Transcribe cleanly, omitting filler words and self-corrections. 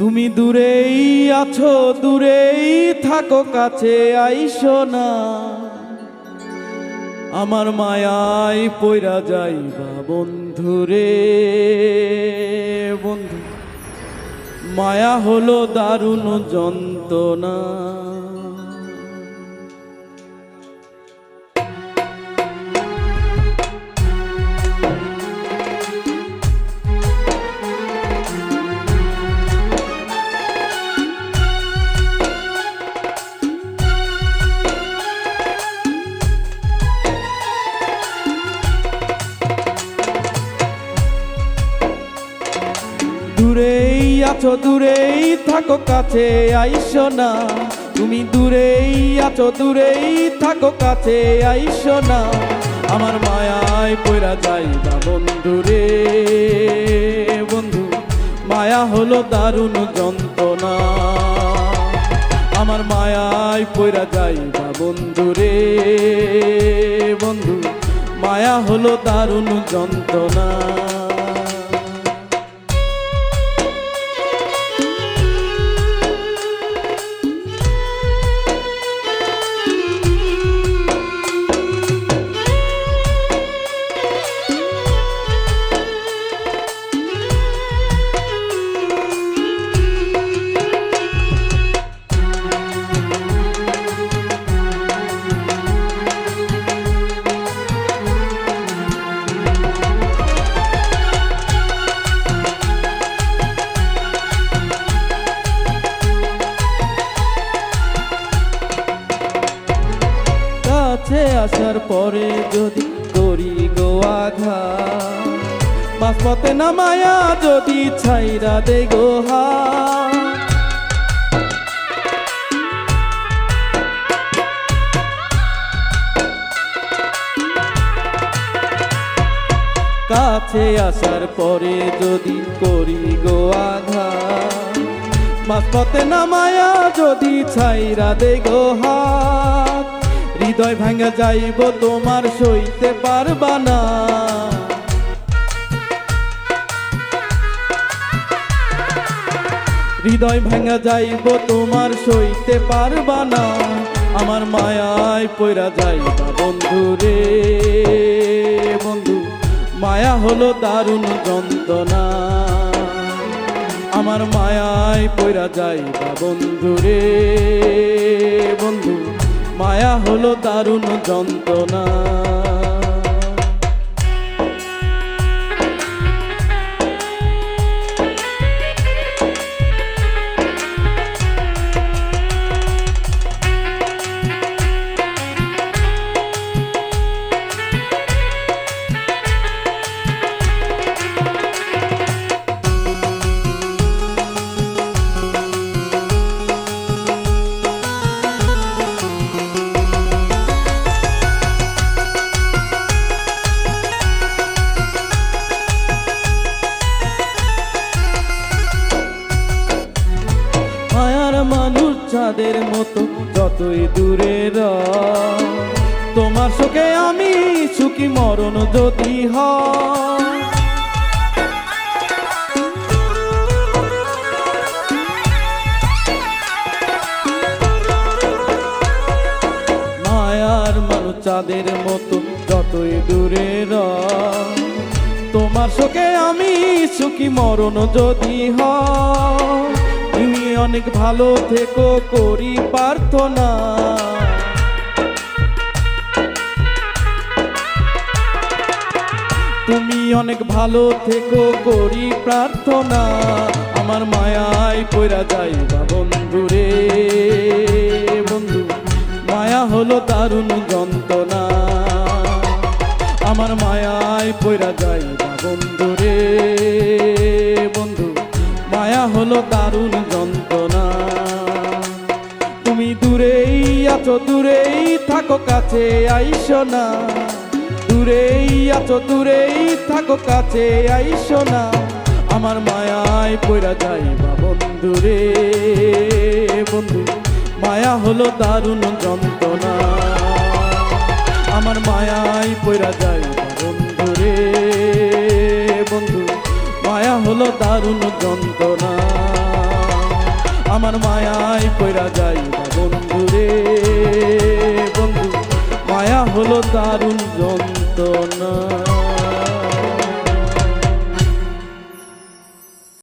তুমি দূরেই আছো, দূরেই থাকো, কাছে আইসো না। আমার মায়ায় পইরা যাইবা বন্ধুরে। বন্ধু, মায়া হলো দারুণ যন্ত্রণা। দূরেই আছো, দূরেই থাকো, কাছে আইসো না। তুমি দূরেই আছো, দূরেই থাকো, কাছে আইসো না। আমার মায়ায় পইরা যাইবা বন্ধুরে। বন্ধু, মায়া হলো দারুণ যন্ত্রণা। আমার মায়ায় পইরা যাইবা বন্ধুরে। বন্ধু, মায়া হলো দারুণ যন্ত্রণা। কাছে আসার পরে যদি করি গো আঘাত, মাঝপথে না মায়া যদি ছাইরা দে গো হাত। কাছে আসার পরে যদি করি গো আঘাত, মাঝপথে না মায়া যদি ছাইরা দে গো হাত। হৃদয় ভাঙা যাইব, তোমার সইতে পারবা না। হৃদয় ভাঙা যাইব, তোমার সইতে পারবা না। আমার মায়ায় পইরা যাইবা বন্ধুরে। বন্ধু, মায়া হলো দারুণ যন্ত্রণা। আমার মায়ায় পইরা যাইবা বন্ধুরে। বন্ধু, মায়া হলো দারুণ যন্ত্রণা। মানুষ চাঁদের মতো যতই দূরে রয়, তোমার শোকে আমি সুখী মরণ যদি হয়। মায়ার মানুষ চাঁদের মতো যতই দূরে রয়, তোমার শোকে আমি সুখী মরণ যদি হয়। তুমি অনেক ভালো থেকো করি প্রার্থনা। তুমি অনেক ভালো থেকো করি প্রার্থনা। আমার মায়ায় পইরা যাইবা বন্ধুরে। বন্ধু, মায়া হলো দারুণ যন্ত্রণা। আমার মায়ায় পইরা যাইবা বন্ধুরে। বন্ধু, মায়া হলো দারুণ যন্ত্রণা। তুমি দূরেই আছো, দূরেই থাকো, কাছে আইসো না। দূরেই আছো, দূরেই থাকো, কাছে আইসো না। আমার মায়ায় পইরা যাইবা বন্ধুরে। বন্ধু, মায়া হলো দারুণ যন্ত্রণা। আমার মায়ায় পইরা যাইবা বন্ধুরে। বন্ধু, মায়া হলো দারুণ যন্ত্রণা। আমার মায়ায় পইরা যাইবা বন্ধু রে বন্ধু, মায়া হলো দারুণ যন্ত্রণা।